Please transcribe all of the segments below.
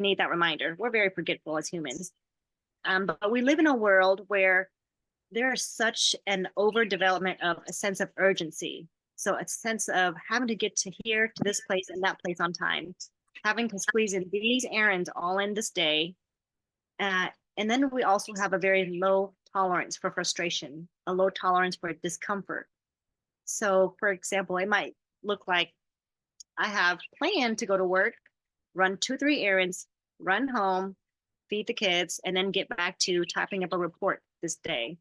need that reminder. We're very forgetful as humans. But we live in a world where there's such an overdevelopment of a sense of urgency. So a sense of having to get to here, to this place and that place on time, having to squeeze in these errands all in this day. Uh, and then we also have a very low tolerance for frustration, a low tolerance for discomfort. So, for example, it might look like I have planned to go to work, run 2, 3 errands, run home, feed the kids, and then get back to typing up a report this day.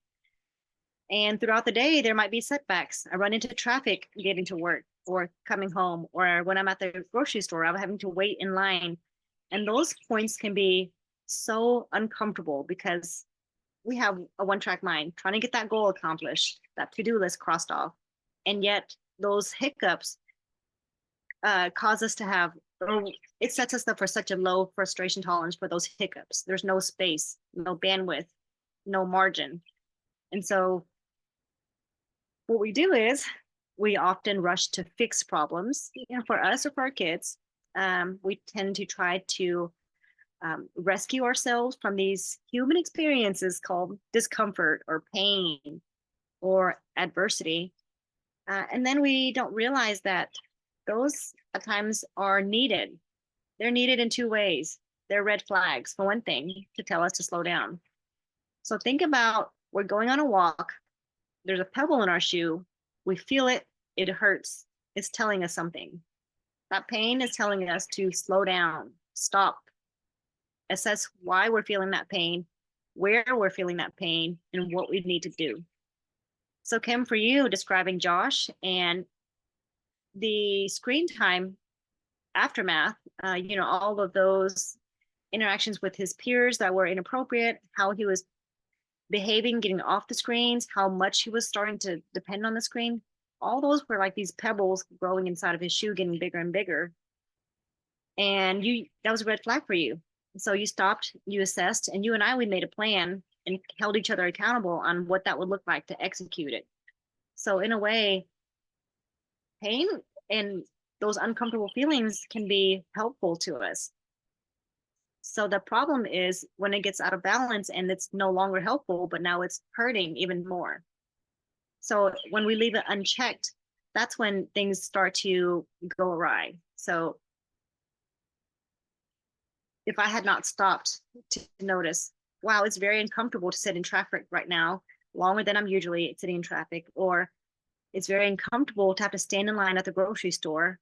And throughout the day, there might be setbacks. I run into traffic getting to work or coming home, or when I'm at the grocery store, I'm having to wait in line. And those points can be so uncomfortable because we have a one-track mind trying to get that goal accomplished, that to-do list crossed off. And yet those hiccups cause us to have, it sets us up for such a low frustration tolerance for those hiccups. There's no space, no bandwidth, no margin. And so what we do is we often rush to fix problems, for us or for our kids. We tend to try to rescue ourselves from these human experiences called discomfort or pain or adversity. And then we don't realize that those at times are needed. They're needed in 2 ways. They're red flags, for one thing, to tell us to slow down. So think about, we're going on a walk, there's a pebble in our shoe, we feel it, it hurts, it's telling us something. That pain is telling us to slow down, stop, assess why we're feeling that pain, where we're feeling that pain, and what we need to do. So, Kim, for you, describing Josh and the screen time aftermath, all of those interactions with his peers that were inappropriate, how he was behaving, getting off the screens, how much he was starting to depend on the screen. All those were like these pebbles growing inside of his shoe, getting bigger and bigger. And that was a red flag for you. So you stopped, you assessed, and you and we made a plan and held each other accountable on what that would look like to execute it. So in a way, pain and those uncomfortable feelings can be helpful to us. So the problem is when it gets out of balance and it's no longer helpful, but now it's hurting even more. So when we leave it unchecked, that's when things start to go awry. So if I had not stopped to notice, wow, it's very uncomfortable to sit in traffic right now, longer than I'm usually sitting in traffic, or it's very uncomfortable to have to stand in line at the grocery store,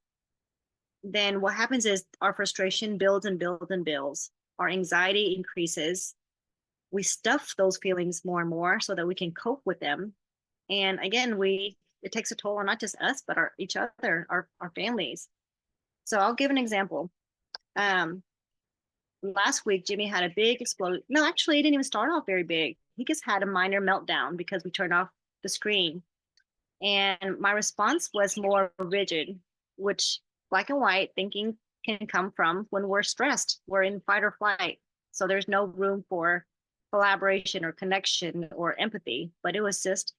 then what happens is our frustration builds and builds and builds. Our anxiety increases. We stuff those feelings more and more so that we can cope with them. And again, it takes a toll on not just us, but each other, our families. So I'll give an example. Last week, Jimmy had a big explosion. No, actually, it didn't even start off very big. He just had a minor meltdown because we turned off the screen. And my response was more rigid, which black and white thinking can come from when we're stressed, we're in fight or flight. So there's no room for collaboration or connection or empathy. But it was just,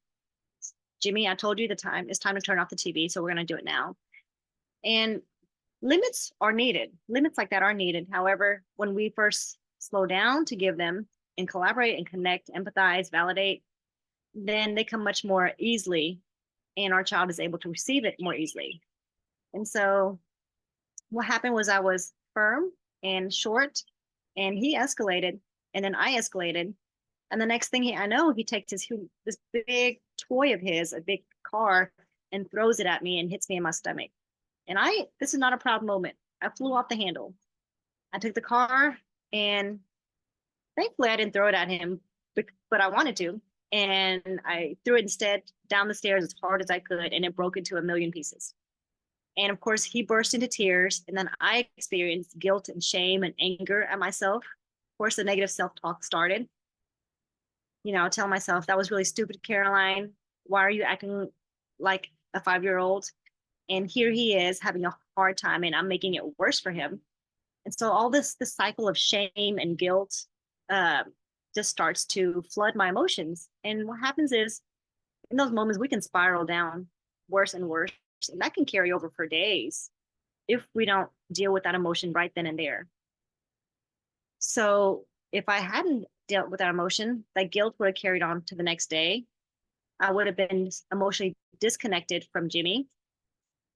Jimmy, I told you it's time to turn off the TV. So we're going to do it now. And limits are needed. Limits like that are needed. However, when we first slow down to give them and collaborate and connect, empathize, validate, then they come much more easily and our child is able to receive it more easily. And so what happened was I was firm and short and he escalated and then I escalated. And the next thing I know, he takes this big toy of his, a big car, and throws it at me and hits me in my stomach. And this is not a proud moment. I flew off the handle. I took the car and thankfully I didn't throw it at him, but I wanted to. And I threw it instead down the stairs as hard as I could, and it broke into a million pieces. And of course, he burst into tears. And then I experienced guilt and shame and anger at myself. Of course, the negative self-talk started. I'll tell myself, that was really stupid, Caroline. Why are you acting like a 5-year-old? And here he is having a hard time, and I'm making it worse for him. And so all this cycle of shame and guilt just starts to flood my emotions. And what happens is, in those moments, we can spiral down worse and worse, and that can carry over for days if we don't deal with that emotion right then and there. So if I hadn't dealt with that emotion, that guilt would have carried on to the next day. I would have been emotionally disconnected from Jimmy.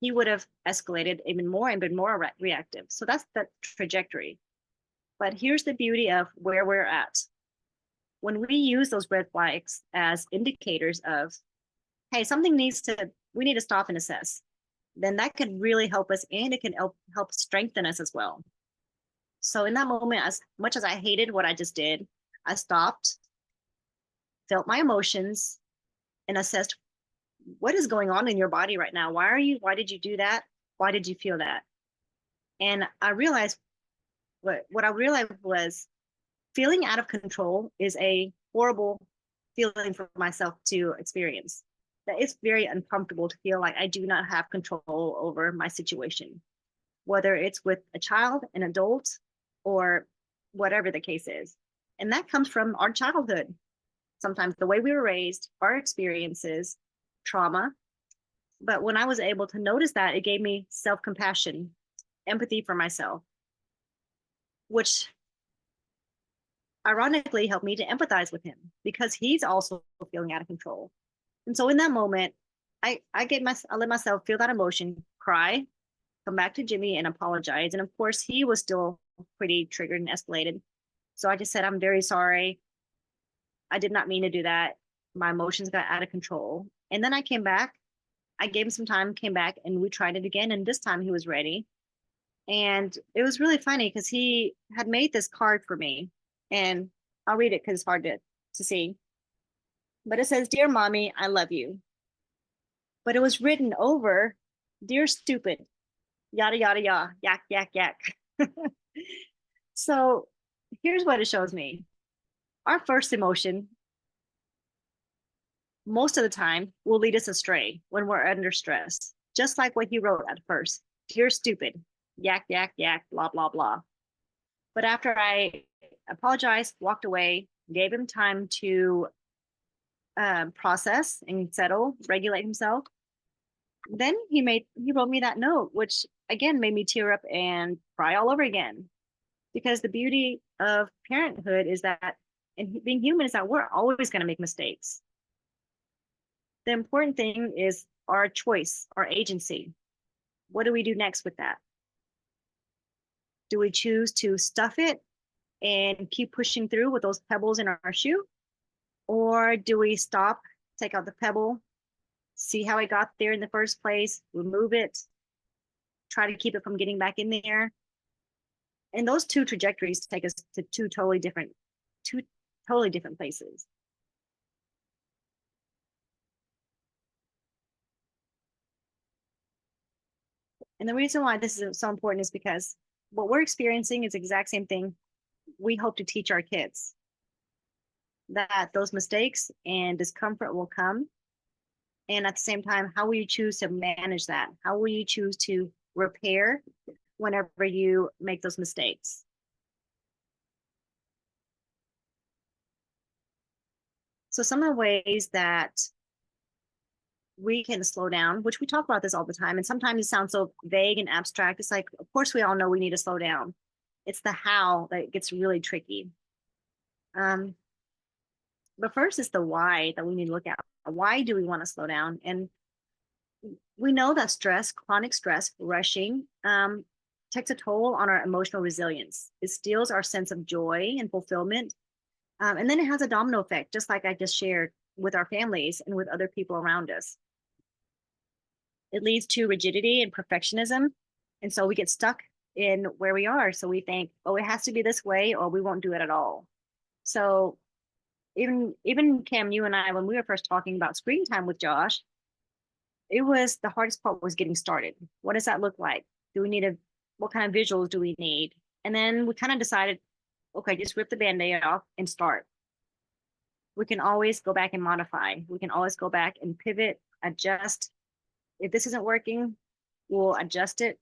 He would have escalated even more and been more reactive. So that's the trajectory. But here's the beauty of where we're at. When we use those red flags as indicators of, hey, we need to stop and assess, then that could really help us, and it can help strengthen us as well. So in that moment, as much as I hated what I just did, I stopped, felt my emotions, and assessed what is going on in your body right now. Why did you do that? Why did you feel that? And I realized what I realized was feeling out of control is a horrible feeling for myself to experience. That it's very uncomfortable to feel like I do not have control over my situation, whether it's with a child, an adult, or whatever the case is. And that comes from our childhood. Sometimes the way we were raised, our experiences, trauma. But when I was able to notice that, it gave me self compassion, empathy for myself, which ironically helped me to empathize with him because he's also feeling out of control. And so in that moment, I let myself feel that emotion, cry, come back to Jimmy and apologize. And of course, he was still pretty triggered and escalated. So I just said, I'm very sorry. I did not mean to do that. My emotions got out of control. And then I came back. I gave him some time, came back, and we tried it again. And this time he was ready. And it was really funny because he had made this card for me. And I'll read it because it's hard to see. But it says, Dear Mommy, I love you. But it was written over, Dear Stupid, yada, yada, yada, yak, yak, yak. So here's what it shows me. Our first emotion, most of the time, will lead us astray when we're under stress, just like what he wrote at first. Dear Stupid, yak, yak, yak, blah, blah, blah. But after I apologized, walked away, gave him time to process and settle, regulate himself, then he wrote me that note, which again made me tear up and cry all over again. Because the beauty of parenthood is that, and being human, is that we're always going to make mistakes. The important thing is our choice, our agency. What do we do next with that? Do we choose to stuff it and keep pushing through with those pebbles in our shoe? Or do we stop, take out the pebble, see how it got there in the first place, remove it, try to keep it from getting back in there? And those two trajectories take us to two totally different places. And the reason why this is so important is because what we're experiencing is the exact same thing we hope to teach our kids. That those mistakes and discomfort will come. And at the same time, how will you choose to manage that? How will you choose to repair whenever you make those mistakes? So some of the ways that we can slow down, which we talk about this all the time, and sometimes it sounds so vague and abstract. It's like, of course, we all know we need to slow down. It's the how that gets really tricky. But first is the why that we need to look at. Why do we want to slow down? And we know that stress, chronic stress, rushing, takes a toll on our emotional resilience. It steals our sense of joy and fulfillment. And then it has a domino effect, just like I just shared with our families and with other people around us. It leads to rigidity and perfectionism. And so we get stuck in where we are. So we think, oh, it has to be this way, or we won't do it at all. So even Cam, you and I, when we were first talking about screen time with Josh, it was the hardest part was getting started. What does that look like? What kind of visuals do we need? And then we kind of decided, okay, just rip the Band-Aid off and start. We can always go back and modify. We can always go back and pivot, adjust. If this isn't working, we'll adjust it.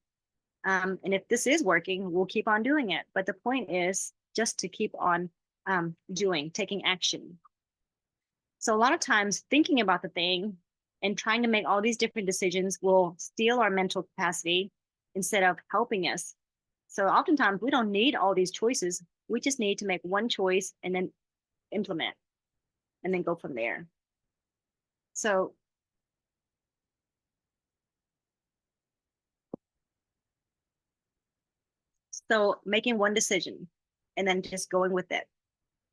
And if this is working, we'll keep on doing it. But the point is just to keep on taking action. So a lot of times thinking about the thing and trying to make all these different decisions will steal our mental capacity instead of helping us. So oftentimes we don't need all these choices. We just need to make one choice and then implement and then go from there. So making one decision and then just going with it.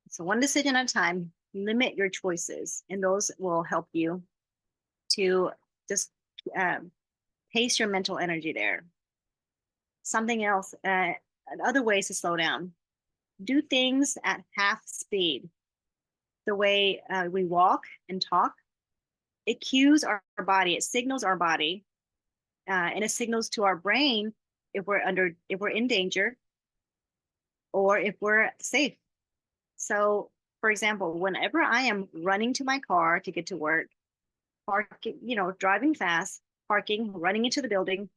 So one decision at a time, limit your choices, and those will help you to just pace your mental energy there. Something else, other ways to slow down. Do things at half speed. The way we walk and talk, it cues our body, it signals our body, and it signals to our brain if we're in danger or if we're safe. So, for example, whenever I am running to my car to get to work, parking, driving fast, parking, running into the building,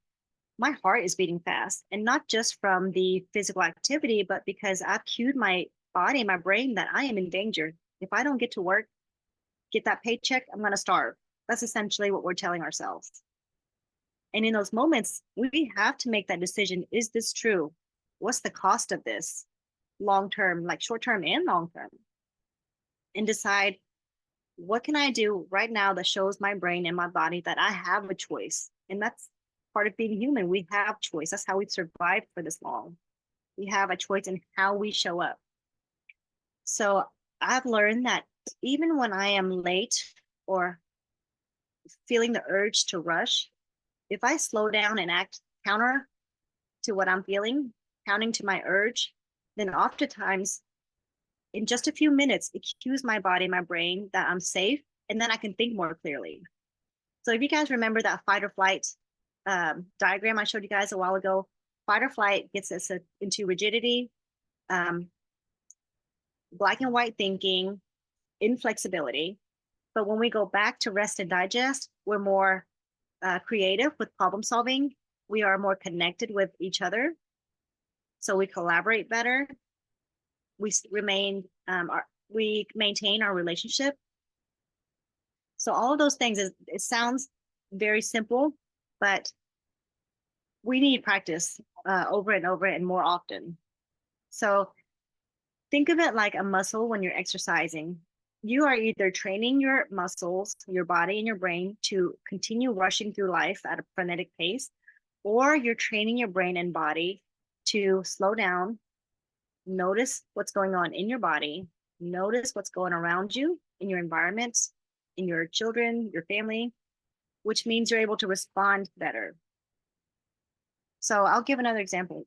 my heart is beating fast. And not just from the physical activity, but because I've cued my body, my brain that I am in danger. If I don't get to work, get that paycheck, I'm going to starve. That's essentially what we're telling ourselves. And in those moments, we have to make that decision. Is this true? What's the cost of this? Long term, like short term and long term. And decide, what can I do right now that shows my brain and my body that I have a choice? And that's part of being human. We have choice. That's how we've survived for this long. We have a choice in how we show up. So I've learned that even when I am late or feeling the urge to rush, if I slow down and act counter to what I'm feeling, counting to my urge, then oftentimes in just a few minutes, it cues my body, my brain that I'm safe, and then I can think more clearly. So if you guys remember that fight or flight diagram I showed you guys a while ago, fight or flight gets us into rigidity, black and white thinking, inflexibility. But when we go back to rest and digest, we're more creative with problem solving. We are more connected with each other. So we collaborate better. We maintain our relationship. So all of those things, it sounds very simple, but we need practice over and over and more often. So think of it like a muscle when you're exercising. You are either training your muscles, your body and your brain to continue rushing through life at a frenetic pace, or you're training your brain and body to slow down, notice what's going on in your body, notice what's going around you in your environment, in your children, your family, which means you're able to respond better. So I'll give another example.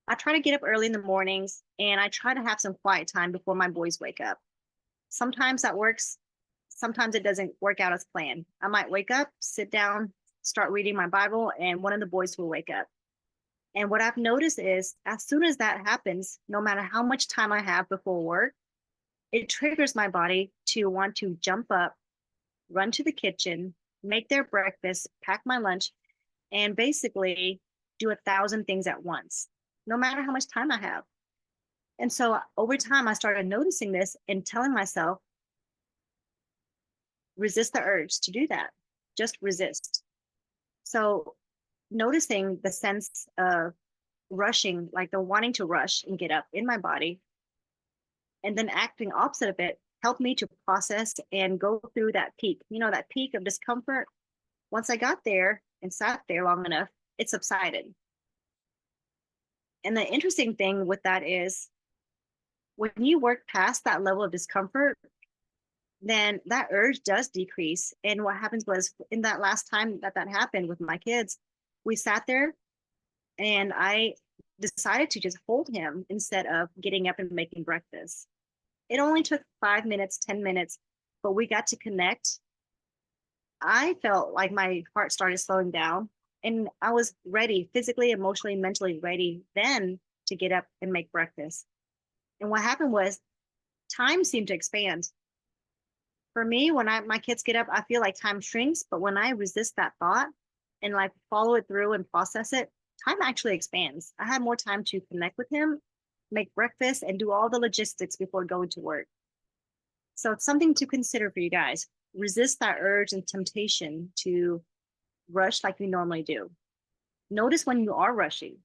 I try to get up early in the mornings and I try to have some quiet time before my boys wake up. Sometimes that works. Sometimes it doesn't work out as planned. I might wake up, sit down, start reading my Bible, and one of the boys will wake up. And what I've noticed is as soon as that happens, no matter how much time I have before work, it triggers my body to want to jump up, run to the kitchen, make their breakfast, pack my lunch, and basically do 1,000 things at once, no matter how much time I have. And so over time, I started noticing this and telling myself, resist the urge to do that. Just resist. So noticing the sense of rushing, like the wanting to rush and get up in my body, and then acting opposite of it helped me to process and go through that peak, that peak of discomfort. Once I got there and sat there long enough, it subsided. And the interesting thing with that is when you work past that level of discomfort, then that urge does decrease. And what happens was in that last time that happened with my kids, we sat there and I decided to just hold him instead of getting up and making breakfast. It only took 5 minutes, 10 minutes, but we got to connect. I felt like my heart started slowing down and I was ready, physically, emotionally, mentally ready then to get up and make breakfast. And what happened was time seemed to expand. For me, when my kids get up, I feel like time shrinks, but when I resist that thought and like follow it through and process it, time actually expands. I had more time to connect with him, make breakfast, and do all the logistics before going to work. So it's something to consider for you guys. Resist that urge and temptation to rush like we normally do. Notice when you are rushing.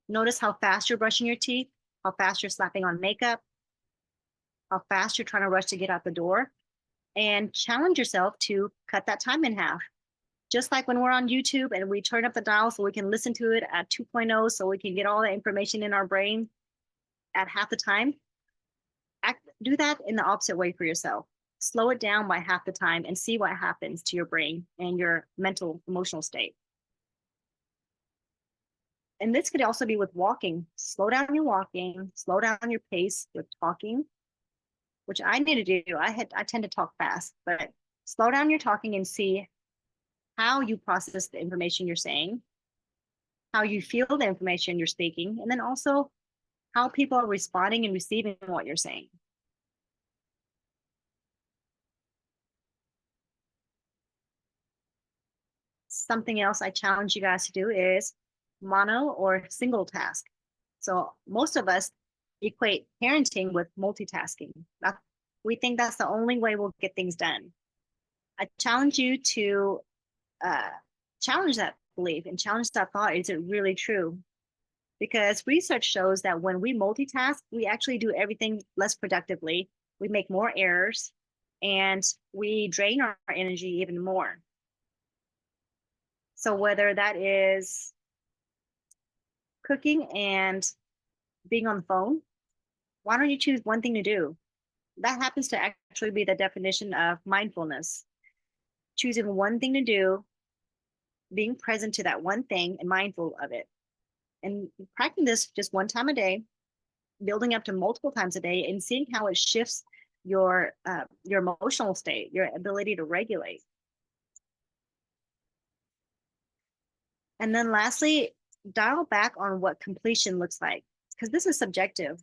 Notice how fast you're brushing your teeth, how fast you're slapping on makeup, how fast you're trying to rush to get out the door, and challenge yourself to cut that time in half. Just like when we're on YouTube and we turn up the dial so we can listen to it at 2.0 so we can get all the information in our brain at half the time, do that in the opposite way for yourself. Slow it down by half the time and see what happens to your brain and your mental, emotional state. And this could also be with walking. Slow down your walking, slow down your pace with talking, which I need to do. I tend to talk fast, but slow down your talking and see how you process the information you're saying, how you feel the information you're speaking, and then also how people are responding and receiving what you're saying. Something else I challenge you guys to do is mono or single task. So most of us equate parenting with multitasking. We think that's the only way we'll get things done. I challenge you to challenge that belief and challenge that thought. Is it really true? Because research shows that when we multitask, we actually do everything less productively. We make more errors and we drain our energy even more. So whether that is cooking and being on the phone, why don't you choose one thing to do? That happens to actually be the definition of mindfulness. Choosing one thing to do, being present to that one thing and mindful of it. And practicing this just one time a day, building up to multiple times a day, and seeing how it shifts your emotional state, your ability to regulate. And then lastly, dial back on what completion looks like, because this is subjective.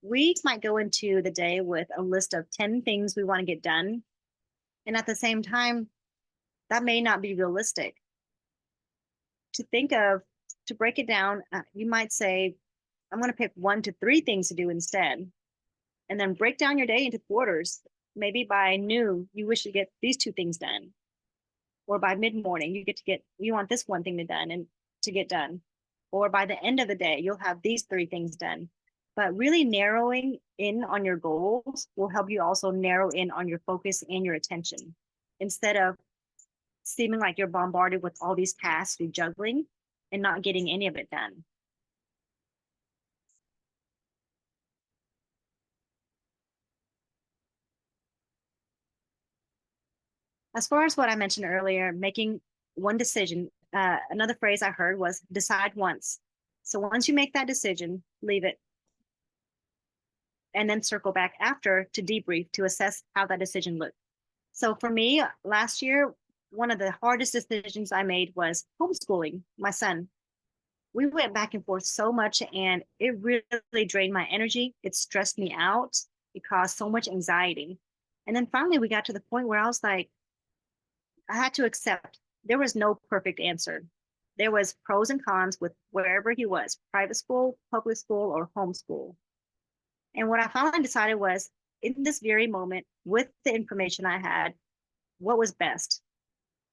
We might go into the day with a list of 10 things we want to get done. And at the same time, that may not be realistic. To break it down, you might say, I'm going to pick 1 to 3 things to do instead. And then break down your day into quarters. Maybe by noon, you wish to get these 2 things done. Or by mid-morning, you want this one thing to get done. Or by the end of the day, you'll have these 3 things done. But really narrowing in on your goals will help you also narrow in on your focus and your attention. Instead of seeming like you're bombarded with all these tasks you're juggling and not getting any of it done. As far as what I mentioned earlier, making one decision, another phrase I heard was decide once. So once you make that decision, leave it. And then circle back after to debrief to assess how that decision looked. So for me, last year, one of the hardest decisions I made was homeschooling my son. We went back and forth so much and it really drained my energy. It stressed me out. It caused so much anxiety. And then finally, we got to the point where I was like, I had to accept there was no perfect answer. There was pros and cons with wherever he was, private school, public school, or homeschool. And what I finally decided was in this very moment, with the information I had, what was best.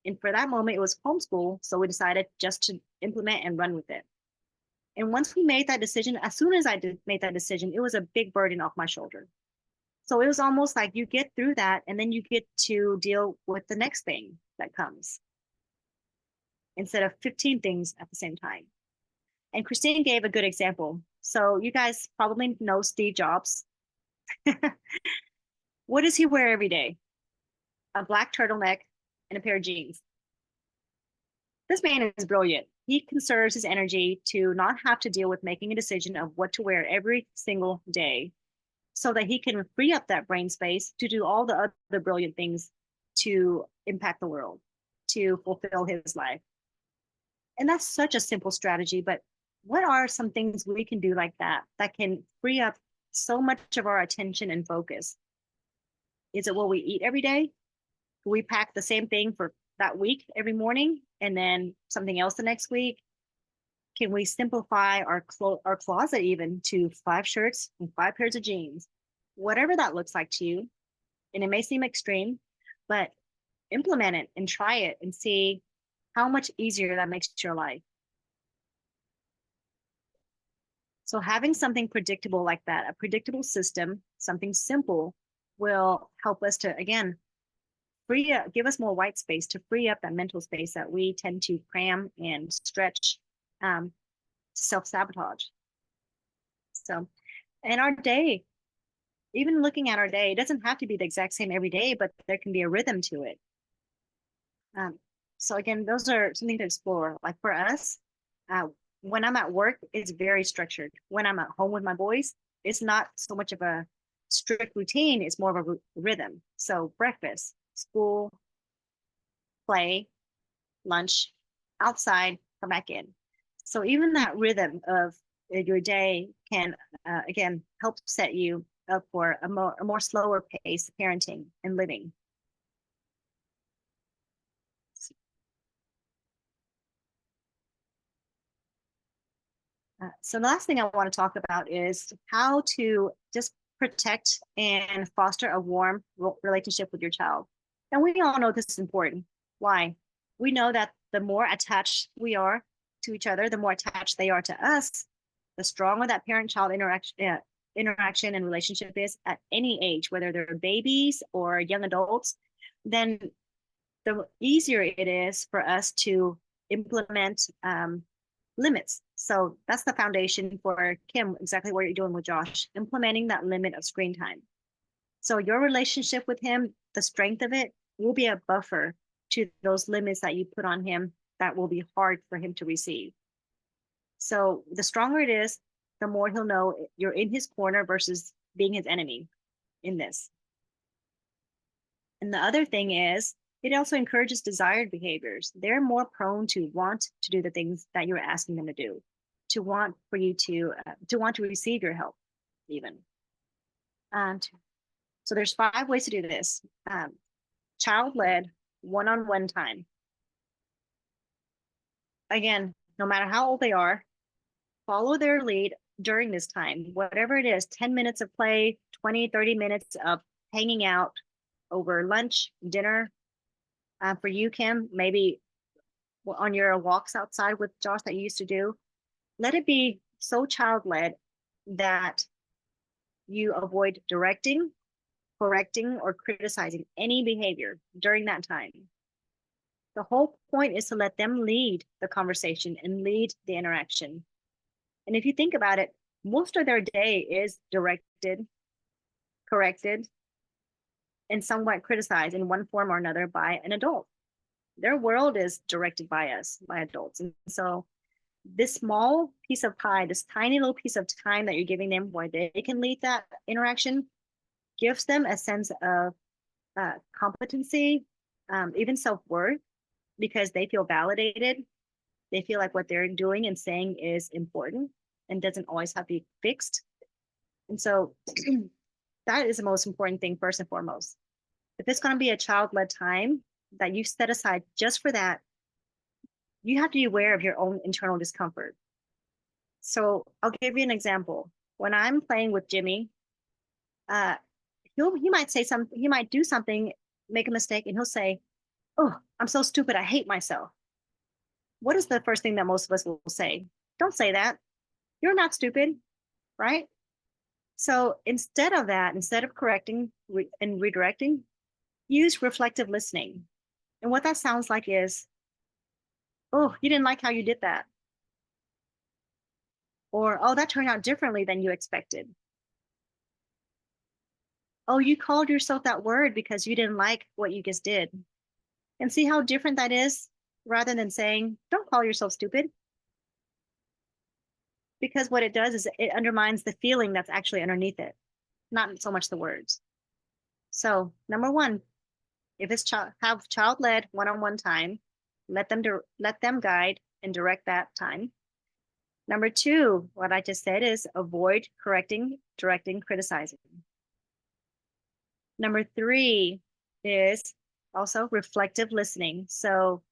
And for that moment, it was homeschool. So we decided just to implement and run with it. And once we made that decision, as soon as made that decision, it was a big burden off my shoulder. So it was almost like you get through that and then you get to deal with the next thing that comes instead of 15 things at the same time. And Christine gave a good example. So you guys probably know Steve Jobs. What does he wear every day? A black turtleneck and a pair of jeans. This man is brilliant. He conserves his energy to not have to deal with making a decision of what to wear every single day so that he can free up that brain space to do all the other brilliant things to impact the world, to fulfill his life. And that's such a simple strategy, but what are some things we can do like that that can free up so much of our attention and focus? Is it what we eat every day? Do we pack the same thing for that week every morning and then something else the next week? Can we simplify our closet even to 5 shirts and 5 pairs of jeans? Whatever that looks like to you. And it may seem extreme, but implement it and try it and see how much easier that makes your life. So having something predictable like that, a predictable system, something simple, will help us to, again, free up, give us more white space to free up that mental space that we tend to cram and stretch, self-sabotage. So in our day, even looking at our day, it doesn't have to be the exact same every day, but there can be a rhythm to it. So again, those are something to explore. Like for us, uh, when I'm at work, it's very structured. When I'm at home with my boys, it's not so much of a strict routine, it's more of a rhythm. So breakfast, school, play, lunch, outside, come back in. So even that rhythm of your day can, again, help set you up for a more slower pace parenting and living. So the last thing I want to talk about is how to just protect and foster a warm relationship with your child. And we all know this is important. Why? We know that the more attached we are to each other, the more attached they are to us, the stronger that parent-child interaction and relationship is at any age, whether they're babies or young adults, then the easier it is for us to implement limits. So that's the foundation for Kim, exactly what you're doing with Josh, implementing that limit of screen time. So your relationship with him, the strength of it will be a buffer to those limits that you put on him that will be hard for him to receive. So the stronger it is, the more he'll know you're in his corner versus being his enemy in this. And the other thing is, it also encourages desired behaviors. They're more prone to want to do the things that you're asking them to do, to want for you to want to receive your help, even. And so there's 5 ways to do this. Child-led, one-on-one time. Again, no matter how old they are, follow their lead during this time, whatever it is, 10 minutes of play, 20, 30 minutes of hanging out over lunch, dinner. For you, Kim, maybe on your walks outside with Josh that you used to do, let it be so child-led that you avoid directing, correcting, or criticizing any behavior during that time. The whole point is to let them lead the conversation and lead the interaction. And if you think about it, most of their day is directed, corrected, and somewhat criticized in one form or another by an adult. Their world is directed by us, by adults. And so this small piece of pie, this tiny little piece of time that you're giving them where they can lead that interaction, gives them a sense of competency, even self-worth, because they feel validated. They feel like what they're doing and saying is important and doesn't always have to be fixed. And so that is the most important thing, first and foremost. If it's going to be a child-led time that you set aside just for that, you have to be aware of your own internal discomfort. So I'll give you an example. When I'm playing with Jimmy, he might say something, he might do something, make a mistake, and he'll say, "Oh, I'm so stupid, I hate myself." What is the first thing that most of us will say? Don't say that. You're not stupid, right? So instead of that, instead of correcting and redirecting, use reflective listening. And what that sounds like is, "Oh, you didn't like how you did that." Or, "Oh, that turned out differently than you expected." "Oh, you called yourself that word because you didn't like what you just did." And see how different that is, rather than saying, "Don't call yourself stupid." Because what it does is it undermines the feeling that's actually underneath it, not so much the words. So number one, if it's have child-led one-on-one time, let them guide and direct that time. Number two, what I just said is avoid correcting, directing, criticizing. Number three is also reflective listening. So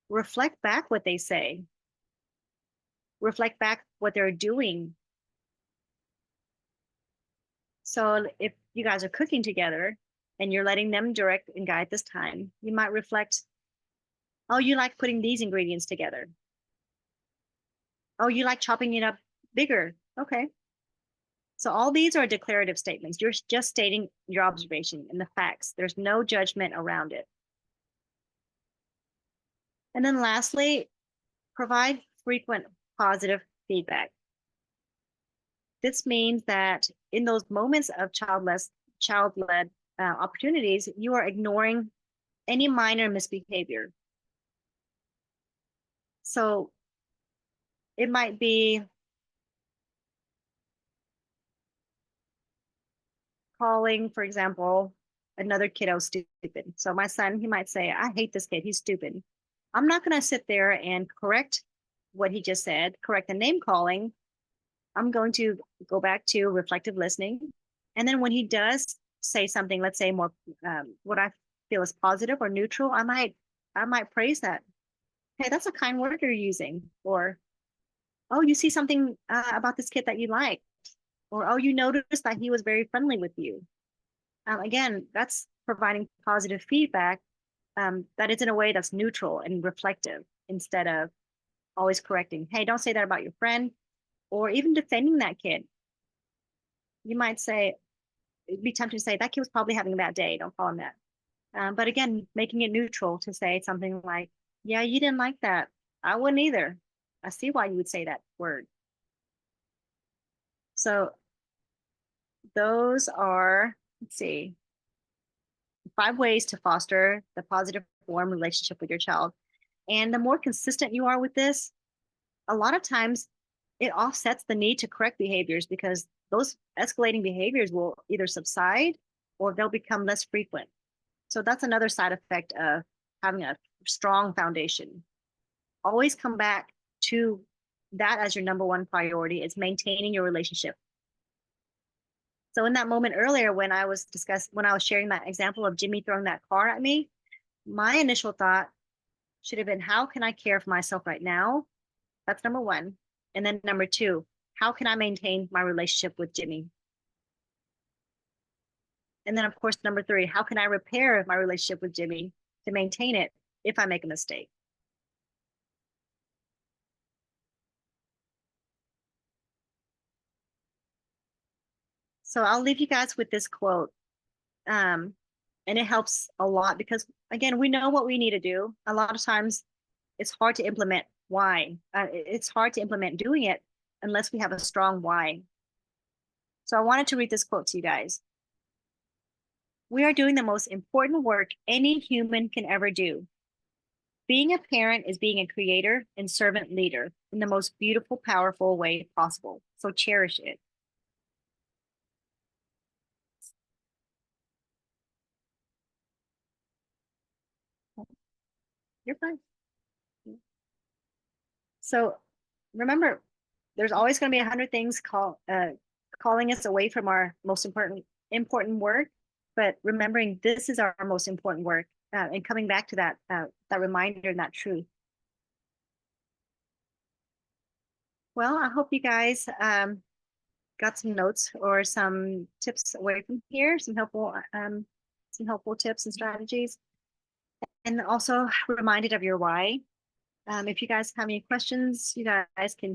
reflect back what they say. Reflect back what they're doing. So if you guys are cooking together and you're letting them direct and guide this time, you might reflect, "Oh, you like putting these ingredients together. Oh, you like chopping it up bigger Okay. So all these are declarative statements. You're just stating your observation and the facts. There's no judgment around it. And then lastly, provide frequent positive feedback. This means that in those moments of child-led opportunities, you are ignoring any minor misbehavior. So it might be calling, for example, another kiddo stupid. So my son, he might say, I hate this kid. He's stupid. I'm not going to sit there and correct what he just said, correct the name calling. I'm going to go back to reflective listening. And then when he does say something, let's say more what I feel is positive or neutral, I might praise that. Hey, that's a kind word you're using. Or, oh, you see something about this kid that you like. Or, oh, you noticed that he was very friendly with you. Again, that's providing positive feedback that is in a way that's neutral and reflective instead of always correcting. Hey, don't say that about your friend, or even defending that kid. You might say, it'd be tempting to say that kid was probably having a bad day. Don't call him that. But again, making it neutral to say something like, yeah, you didn't like that. I wouldn't either. I see why you would say that word. So those are, let's see, 5 ways to foster the positive warm relationship with your child. And the more consistent you are with this, a lot of times it offsets the need to correct behaviors because those escalating behaviors will either subside or they'll become less frequent. So that's another side effect of having a strong foundation. Always come back to that as your number one priority is maintaining your relationship. So in that moment earlier when I was sharing that example of Jimmy throwing that car at me, my initial thought should have been, how can I care for myself right now? That's number one. And then number two, how can I maintain my relationship with Jimmy? And then, of course, number three, how can I repair my relationship with Jimmy to maintain it if I make a mistake? So I'll leave you guys with this quote. And it helps a lot because, again, we know what we need to do. A lot of times it's hard to implement why. It's hard to implement doing it unless we have a strong why. So I wanted to read this quote to you guys. We are doing the most important work any human can ever do. Being a parent is being a creator and servant leader in the most beautiful, powerful way possible. So cherish it. You're fine. So remember, there's always going to be 100 things calling us away from our most important work. But remembering this is our most important work and coming back to that reminder and that truth. Well, I hope you guys got some notes or some tips away from here, some helpful tips and strategies, and also reminded of your why. If you guys have any questions, you guys can